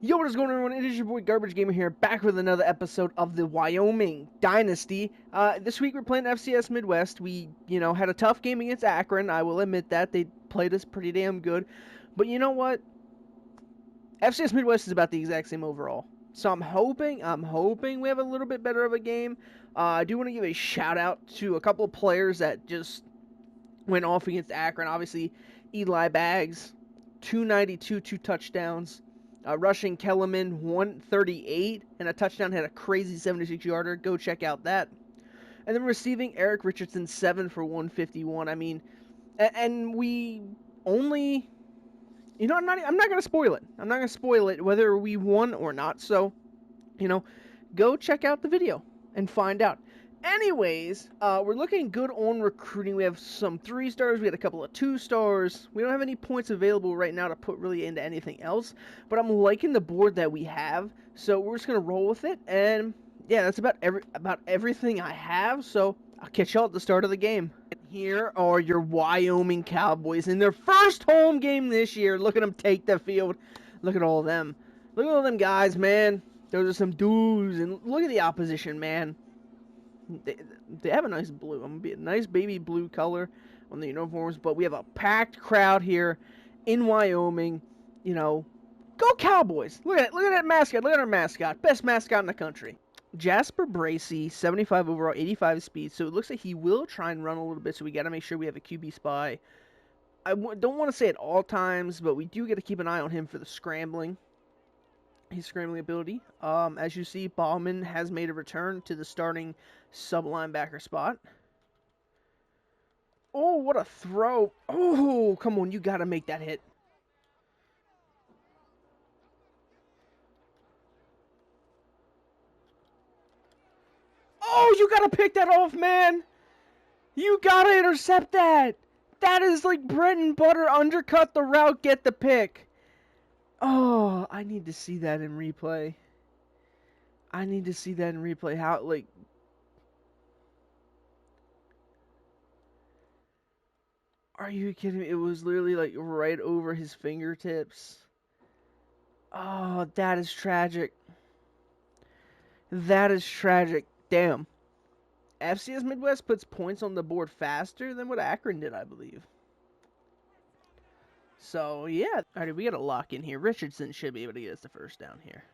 Yo, what is going on, everyone? It is your boy Garbage Gamer here, back with another episode of the Wyoming Dynasty. This week we're playing FCS Midwest. We, had a tough game against Akron. I will admit that. They played us pretty damn good. But you know what? FCS Midwest is about the exact same overall. So I'm hoping we have a little bit better of a game. I do want to give a shout out to a couple of players that just went off against Akron. Obviously, Eli Baggs, 292, 2 touchdowns. Rushing Kellerman, 138, and a touchdown, had a crazy 76-yarder. Go check out that. And then receiving, Eric Richardson, 7 for 151. I mean, and we only, I'm not going to spoil it. I'm not going to spoil it whether we won or not. So, go check out the video and find out. Anyways, we're looking good on recruiting. We have some 3 stars. We had a couple of 2 stars. We don't have any points available right now to put really into anything else. But I'm liking the board that we have, so we're just gonna roll with it. And yeah, that's about everything I have. So I'll catch y'all at the start of the game. Here are your Wyoming Cowboys in their first home game this year. Look at them take the field. Look at all of them. Look at all them guys, man. Those are some dudes. And look at the opposition, man. They have a nice blue. I'm gonna be a nice baby blue color on the uniforms, but we have a packed crowd here in Wyoming. Go Cowboys! Look at that mascot. Look at our mascot. Best mascot in the country. Jasper Bracey, 75 overall, 85 speed. So it looks like he will try and run a little bit. So we got to make sure we have a QB spy. Don't want to say at all times, but we do got to keep an eye on him for the scrambling. His scrambling ability. As you see, Ballman has made a return to the starting sub-linebacker spot. Oh, what a throw. Oh, come on, you got to make that hit. Oh, you got to pick that off, man. You got to intercept that. That is like bread and butter. Undercut the route, get the pick. Oh, I need to see that in replay. How, like, are you kidding me? It was literally like right over his fingertips. Oh, that is tragic. That is tragic. Damn. FCS Midwest puts points on the board faster than what Akron did, I believe. So, yeah. Alright, we got to lock in here. Richardson should be able to get us the first down here.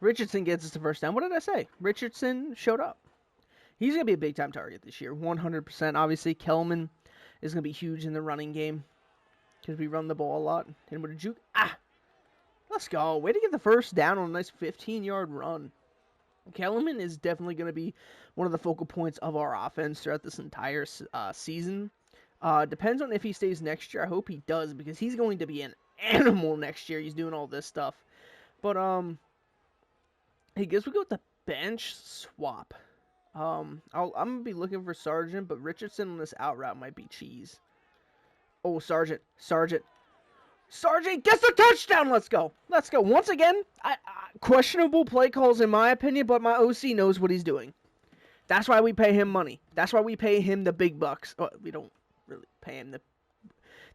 Richardson gets us the first down. What did I say? Richardson showed up. He's going to be a big-time target this year. 100%. Obviously, Kelman is going to be huge in the running game because we run the ball a lot. And with a juke. Let's go. Way to get the first down on a nice 15-yard run. Kellerman is definitely going to be one of the focal points of our offense throughout this entire season. Depends on if he stays next year. I hope he does because he's going to be an animal next year. He's doing all this stuff. But, I guess we go with the bench swap. I'm going to be looking for Sargent, but Richardson on this out route might be cheese. Oh, Sargent gets the touchdown. Let's go. Once again, questionable play calls in my opinion, but my OC knows what he's doing. That's why we pay him money. That's why we pay him the big bucks. Oh, we don't really pay him the...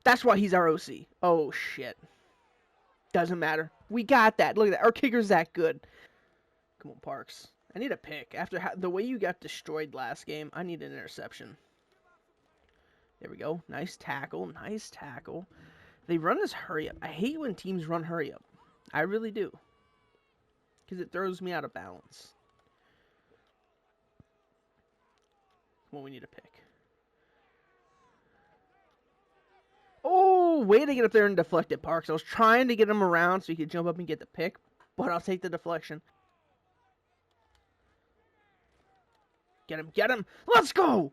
That's why he's our OC. Oh, shit. Doesn't matter. We got that. Look at that. Our kicker's that good. Come on, Parks. I need a pick. After the way you got destroyed last game, I need an interception. There we go. Nice tackle. They run this hurry up. I hate when teams run hurry up. I really do. Because it throws me out of balance. Well, we need a pick. Oh, way to get up there and deflect it, Parks. I was trying to get him around so he could jump up and get the pick, but I'll take the deflection. Get him. Let's go.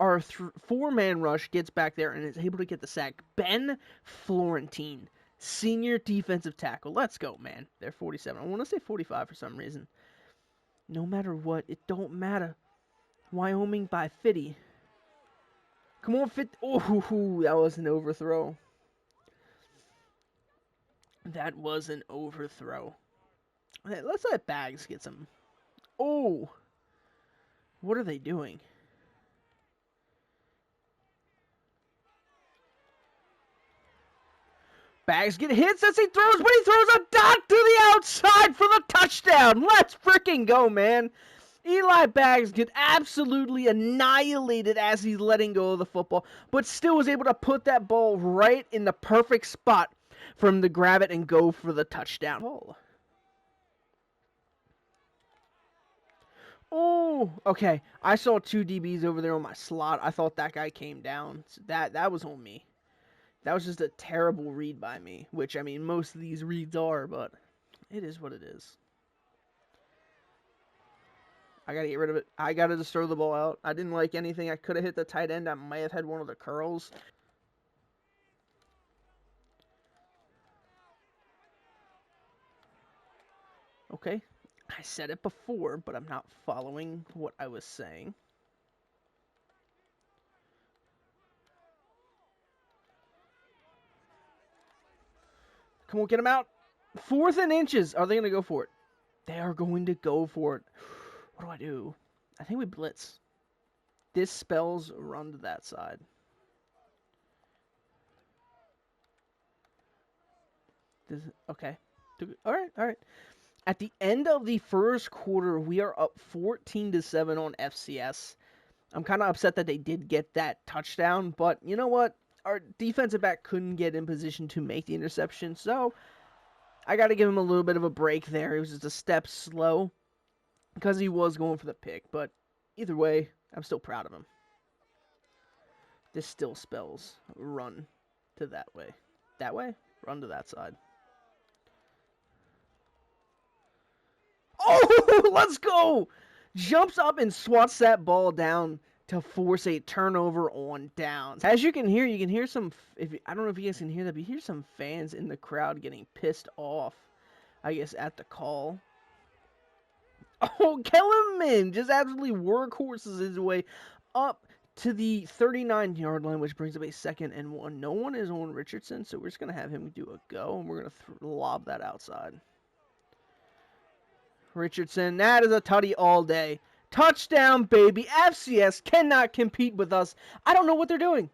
Our 4-man rush gets back there and is able to get the sack. Ben Florentine, senior defensive tackle. Let's go, man. They're 47. I want to say 45 for some reason. No matter what, it don't matter. Wyoming by 50. Come on, 50. Oh, that was an overthrow. Okay, let's let Bags get some. Oh. What are they doing? Bags get hits as he throws, but he throws a dot to the outside for the touchdown. Let's freaking go, man. Eli Bags get absolutely annihilated as he's letting go of the football, but still was able to put that ball right in the perfect spot for him to grab it and go for the touchdown. Oh, okay. I saw two DBs over there on my slot. I thought that guy came down. So that was on me. That was just a terrible read by me, which, I mean, most of these reads are, but it is what it is. I got to get rid of it. I got to just throw the ball out. I didn't like anything. I could have hit the tight end. I might have had one of the curls. Okay. I said it before, but I'm not following what I was saying. Come on, get him out. 4th and inches. Are they going to go for it? They are going to go for it. What do I do? I think we blitz. This spells run to that side. Okay. All right. At the end of the first quarter, we are up 14-7 on FCS. I'm kind of upset that they did get that touchdown, but you know what? Our defensive back couldn't get in position to make the interception, so I got to give him a little bit of a break there. It was just a step slow because he was going for the pick, but either way, I'm still proud of him. This still spells run to that way. That way, run to that side. Oh, let's go! Jumps up and swats that ball down to force a turnover on downs. As you can hear some, I don't know if you guys can hear that, but you hear some fans in the crowd getting pissed off, I guess, at the call. Oh, Kellerman just absolutely workhorses his way up to the 39-yard line, which brings up a 2nd and 1. No one is on Richardson, so we're just going to have him do a go, and we're going to lob that outside. Richardson, that is a tutty all day. Touchdown, baby. FCS cannot compete with us. I don't know what they're doing.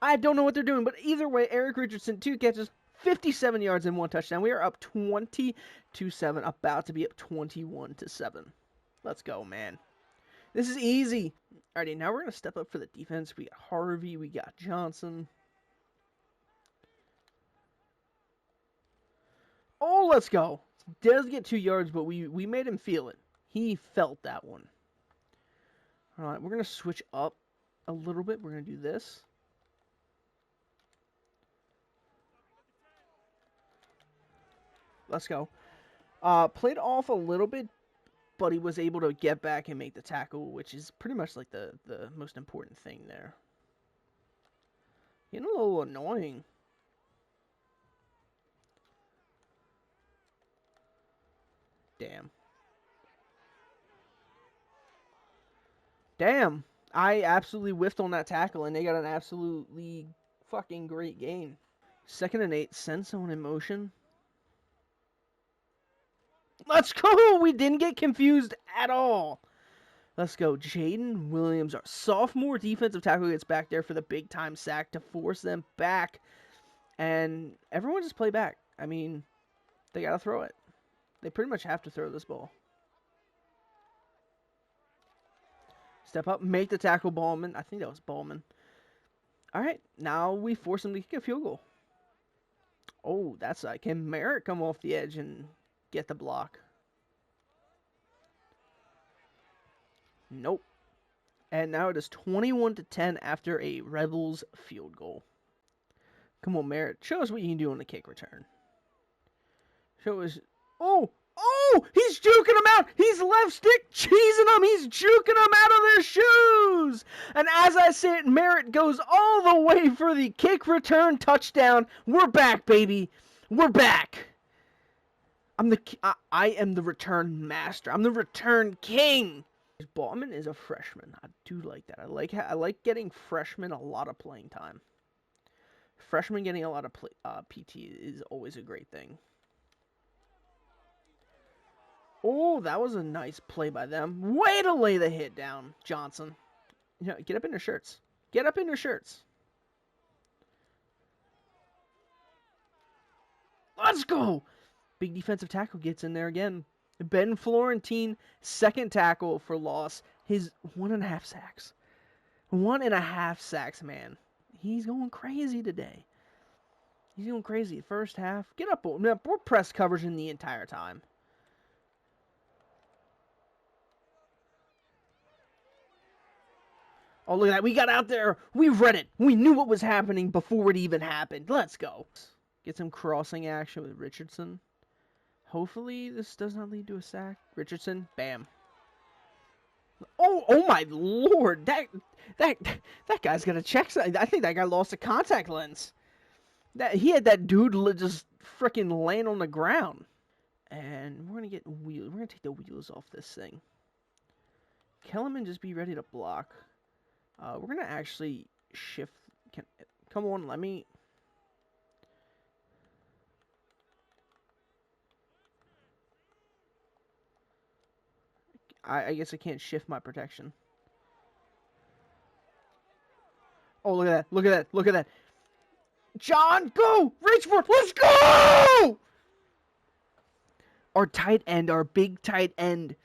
But either way, Eric Richardson, 2 catches, 57 yards and 1 touchdown. We are up 20-7, about to be up 21-7. Let's go, man. This is easy. Alrighty, now we're going to step up for the defense. We got Harvey, we got Johnson. Oh, let's go. Does get 2 yards, but we made him feel it. He felt that one. All right, we're going to switch up a little bit. We're going to do this. Let's go. Played off a little bit, but he was able to get back and make the tackle, which is pretty much like the most important thing there. Getting a little annoying. Damn. I absolutely whiffed on that tackle, and they got an absolutely fucking great gain. 2nd and 8, send someone in motion. Let's go! We didn't get confused at all. Let's go. Jaden Williams, our sophomore defensive tackle, gets back there for the big-time sack to force them back. And everyone just play back. I mean, they got to throw it. They pretty much have to throw this ball. Step up, make the tackle, Ballman. I think that was Ballman. All right, now we force him to kick a field goal. Oh, that's like, can Merritt come off the edge and get the block? Nope. And now it is 21-10 after a Rebels field goal. Come on, Merritt. Show us what you can do on the kick return. Show us. Oh! He's juking them out! He's left stick cheesing them! He's juking them out of their shoes! And as I say it, Merritt goes all the way for the kick return touchdown. We're back, baby. We're back. I am the return master. I'm the return king. Bauman is a freshman. I do like that. I like getting freshmen a lot of playing time. Freshmen getting a lot of PT is always a great thing. Oh, that was a nice play by them. Way to lay the hit down, Johnson. Yeah, get up in your shirts. Get up in your shirts. Let's go! Big defensive tackle gets in there again. Ben Florentine, second tackle for loss. His 1.5 sacks. 1.5 sacks, man. He's going crazy today. He's going crazy. First half. Get up. We're press coverage in the entire time. Oh, look at that. We got out there. We read it. We knew what was happening before it even happened. Let's go. Get some crossing action with Richardson. Hopefully this does not lead to a sack. Richardson. Bam. Oh my lord. That guy's got a check. I think that guy lost a contact lens. He had that dude just freaking laying on the ground. And we're gonna get wheels. We're gonna take the wheels off this thing. Kellerman, just be ready to block. We're gonna actually shift. Come on, let me. I guess I can't shift my protection. Oh, look at that! Look at that! Look at that! John, go! Reach for it! Let's go! Our tight end, our big tight end,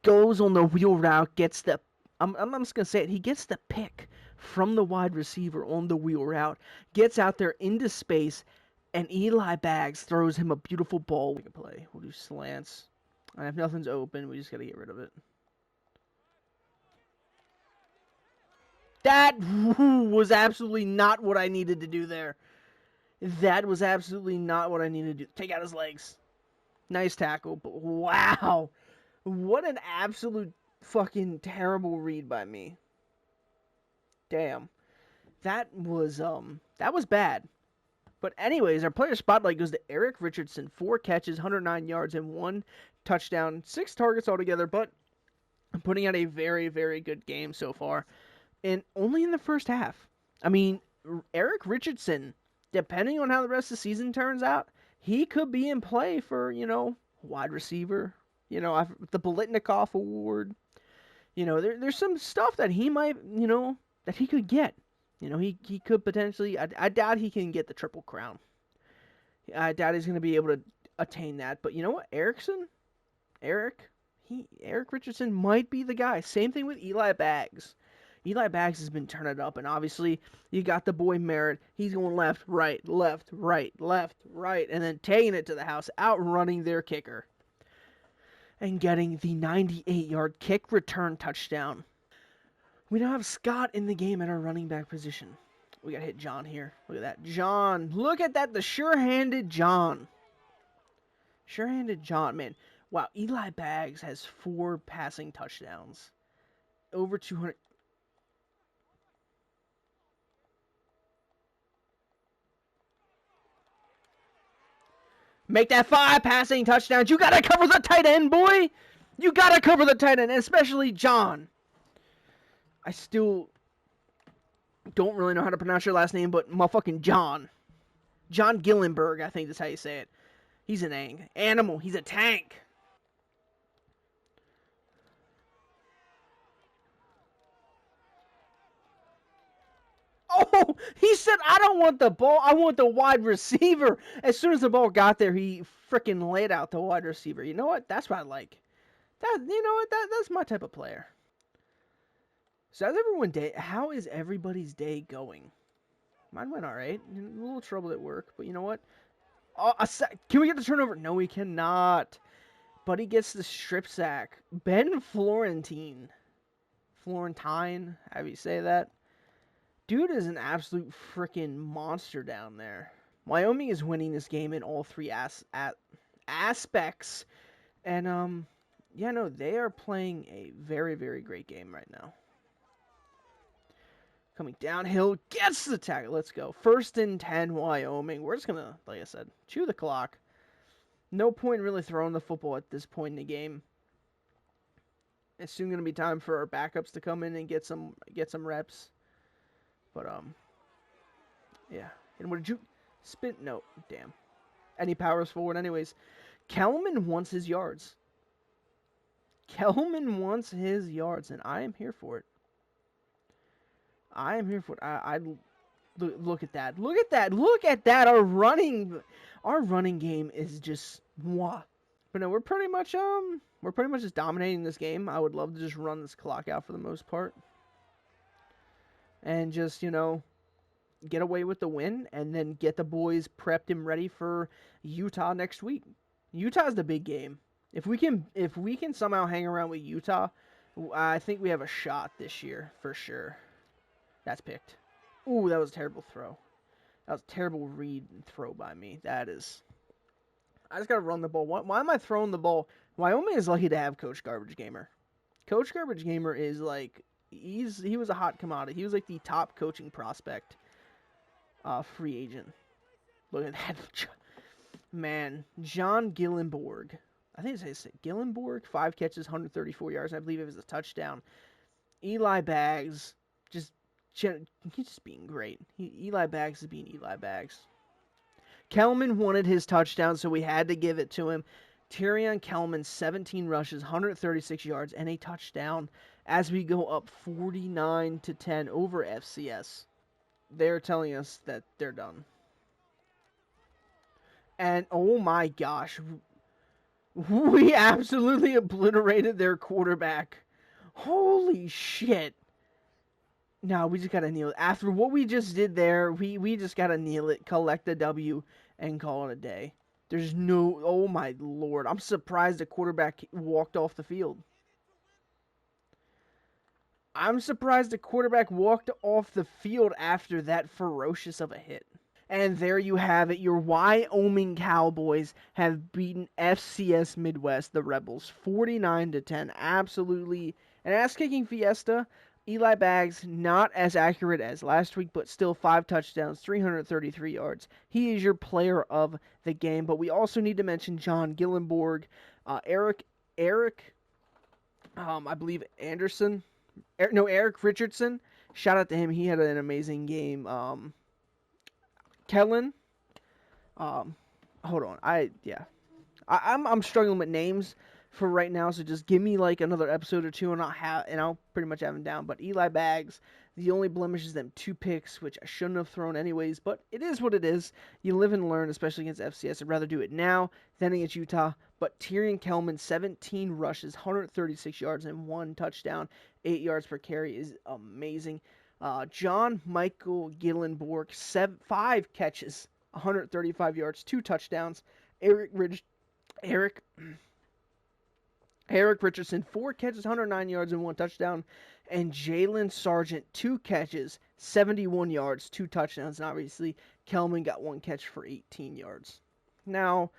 goes on the wheel route, gets the. I'm just gonna say it. He gets the pick from the wide receiver on the wheel route, gets out there into space, and Eli Baggs throws him a beautiful ball. We can play. We'll do slants. And if nothing's open, we just gotta get rid of it. That was absolutely not what I needed to do there. That was absolutely not what I needed to do. Take out his legs. Nice tackle, but wow. What an absolute fucking terrible read by me. Damn. That was bad. But anyways, our player spotlight goes to Eric Richardson. 4 catches, 109 yards, and 1 touchdown. 6 targets altogether, but putting out a very, very good game so far. And only in the first half. I mean, Eric Richardson, depending on how the rest of the season turns out, he could be in play for, wide receiver. The Bolitnikoff Award. There's some stuff that he might, that he could get. He could potentially. I doubt he can get the Triple Crown. I doubt he's going to be able to attain that. But you know what? Eric Richardson might be the guy. Same thing with Eli Baggs. Eli Baggs has been turning it up, and obviously you got the boy Merritt. He's going left, right, and then taking it to the house, outrunning their kicker, and getting the 98-yard kick return touchdown. We now have Scott in the game at our running back position. We got to hit John here. Look at that. John. Look at that. The sure-handed John. Sure-handed John, man. Wow, Eli Baggs has 4 passing touchdowns. Over 200. Make that 5 passing touchdowns. You got to cover the tight end, boy. You got to cover the tight end, especially John. I still don't really know how to pronounce your last name, but motherfucking John. John Gillenberg, I think that's how you say it. He's an animal. He's a tank. Oh, he said, I don't want the ball. I want the wide receiver. As soon as the ball got there, he freaking laid out the wide receiver. You know what? That's what I like. That's my type of player. So how is everybody's day going? Mine went all right. A little trouble at work, but you know what? Can we get the turnover? No, we cannot. But he gets the strip sack. Ben Florentine. Florentine, how do you say that? Dude is an absolute freaking monster down there. Wyoming is winning this game in all 3 aspects. And, they are playing a very, very great game right now. Coming downhill, gets the tackle. Let's go. 1st and 10, Wyoming. We're just going to, like I said, chew the clock. No point really throwing the football at this point in the game. It's soon going to be time for our backups to come in and get some reps. But, yeah. And what did you spin? No, damn. And he powers forward anyways. Kelman wants his yards. Kelman wants his yards, and I am here for it. I am here for it. Look at that. Look at that. Look at that. Our running game is just mwah. But no, we're pretty much just dominating this game. I would love to just run this clock out for the most part. And just, get away with the win and then get the boys prepped and ready for Utah next week. Utah's the big game. If we can somehow hang around with Utah, I think we have a shot this year for sure. That's picked. Ooh, that was a terrible throw. That was a terrible read and throw by me. I just got to run the ball. Why am I throwing the ball? Wyoming is lucky to have Coach Garbage Gamer. Coach Garbage Gamer is like, he was a hot commodity. He was like the top coaching prospect free agent. Look at that. Man, John Gillenborg. I think it's Gillenborg, 5 catches, 134 yards. I believe it was a touchdown. Eli Baggs, he's just being great. Eli Baggs is being Eli Baggs. Kelman wanted his touchdown, so we had to give it to him. Tyrion Kelman, 17 rushes, 136 yards, and a touchdown as we go up 49-10 over FCS. They're telling us that they're done. And oh my gosh, we absolutely obliterated their quarterback. Holy shit. No, we just gotta kneel it. After what we just did there, we just gotta kneel it, collect the W, and call it a day. There's no... Oh my lord. I'm surprised the quarterback walked off the field. I'm surprised the quarterback walked off the field after that ferocious of a hit. And there you have it. Your Wyoming Cowboys have beaten FCS Midwest, the Rebels, 49-10. Absolutely an ass-kicking fiesta. Eli Baggs, not as accurate as last week, but still 5 touchdowns, 333 yards. He is your player of the game. But we also need to mention John Gillenborg, Eric, I believe Anderson. Eric Richardson. Shout out to him. He had an amazing game. Kellen. Hold on. I'm struggling with names for right now, so just give me like another episode or two, and I'll pretty much have him down. But Eli Baggs, the only blemish is them 2 picks, which I shouldn't have thrown anyways. But it is what it is. You live and learn, especially against FCS. I'd rather do it now than against Utah. But Tyrion Kelman, 17 rushes, 136 yards, and 1 touchdown, 8 yards per carry is amazing. John Michael Gillenborg, 5 catches, 135 yards, 2 touchdowns. Eric Richardson, 4 catches, 109 yards, and 1 touchdown. And Jalen Sargent, 2 catches, 71 yards, 2 touchdowns. And obviously, Kelman got 1 catch for 18 yards. Now,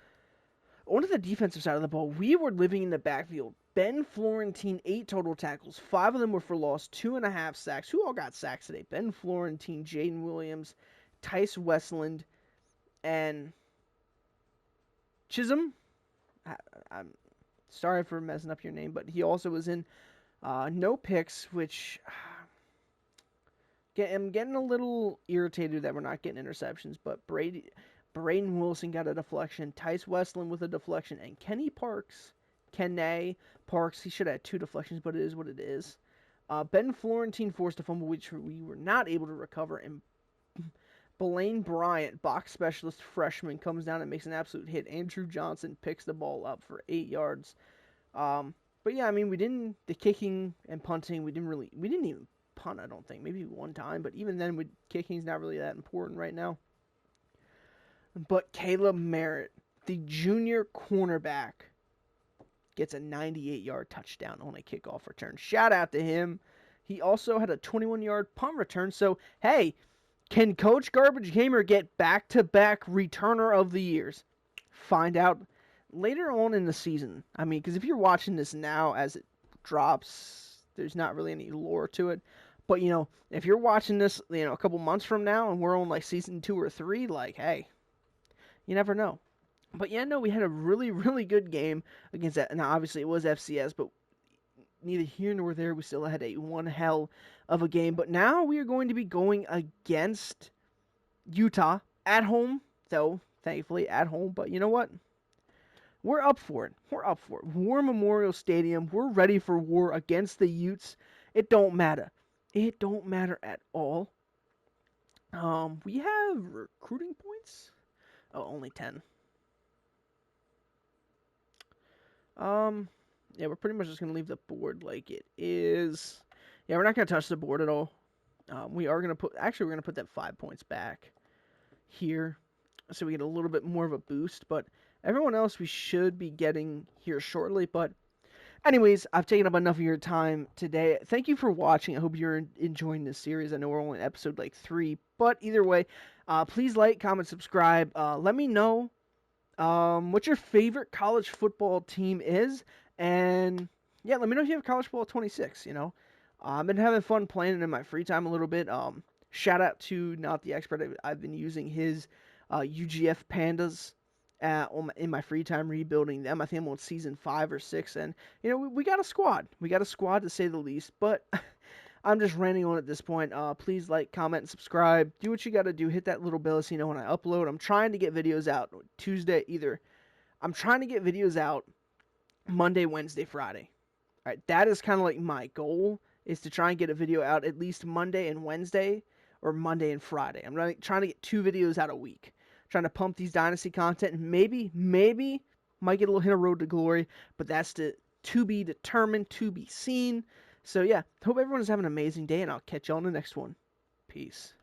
on the defensive side of the ball, we were living in the backfield. Ben Florentine, 8 total tackles. 5 of them were for loss, 2.5 sacks. Who all got sacks today? Ben Florentine, Jaden Williams, Tice Westland, and Chisholm. I'm sorry for messing up your name, but he also was in no picks, which I'm getting a little irritated that we're not getting interceptions. But Braden Wilson got a deflection, Tice Westland with a deflection, and Kenny Parks, he should have had 2 deflections, but it is what it is. Ben Florentine forced a fumble, which we were not able to recover, and Blaine Bryant, box specialist freshman, comes down and makes an absolute hit. Andrew Johnson picks the ball up for 8 yards. But yeah, I mean, the kicking and punting, we didn't even punt, I don't think. Maybe one time, but even then, kicking's not really that important right now. But Caleb Merritt, the junior cornerback, gets a 98-yard touchdown on a kickoff return. Shout out to him. He also had a 21-yard punt return. So, hey, can Coach Garbage Gamer get back-to-back returner of the years? Find out later on in the season. I mean, because if you're watching this now as it drops, there's not really any lore to it. But, if you're watching this, a couple months from now and we're on, like, season 2 or 3, like, hey, you never know. But yeah, no, we had a really, really good game against that. Now, obviously, it was FCS, but neither here nor there. We still had one hell of a game. But now we are going to be going against Utah at home, though, thankfully, at home. But you know what? We're up for it. War Memorial Stadium. We're ready for war against the Utes. It don't matter. It don't matter at all. We have recruiting points. Oh, only 10. Yeah, we're pretty much just gonna leave the board like it is. Yeah, we're not gonna touch the board at all. We are gonna put. Actually, we're gonna put that 5 points back here, so we get a little bit more of a boost. But everyone else we should be getting here shortly. But anyways, I've taken up enough of your time today. Thank you for watching. I hope you're enjoying this series. I know we're only on episode like 3, but either way, please like, comment, subscribe. Let me know what your favorite college football team is, and yeah, let me know if you have college football 26. I've been having fun playing it in my free time a little bit. Shout out to Not the Expert. I've been using his UGF Pandas in my free time, rebuilding them. I think I'm on season 5 or 6, and we got a squad. We got a squad to say the least, but I'm just ranting on at this point. Please like, comment, and subscribe. Do what you got to do. Hit that little bell so you know when I upload. I'm trying to get videos out Tuesday either. I'm trying to get videos out Monday, Wednesday, Friday. All right, that is kind of like my goal, is to try and get a video out at least Monday and Wednesday, or Monday and Friday. I'm trying to get 2 videos out a week. Trying to pump these Dynasty content, and maybe might get a little hint of Road to Glory, but that's to be determined, to be seen. So yeah, hope everyone is having an amazing day, and I'll catch you on the next one. Peace.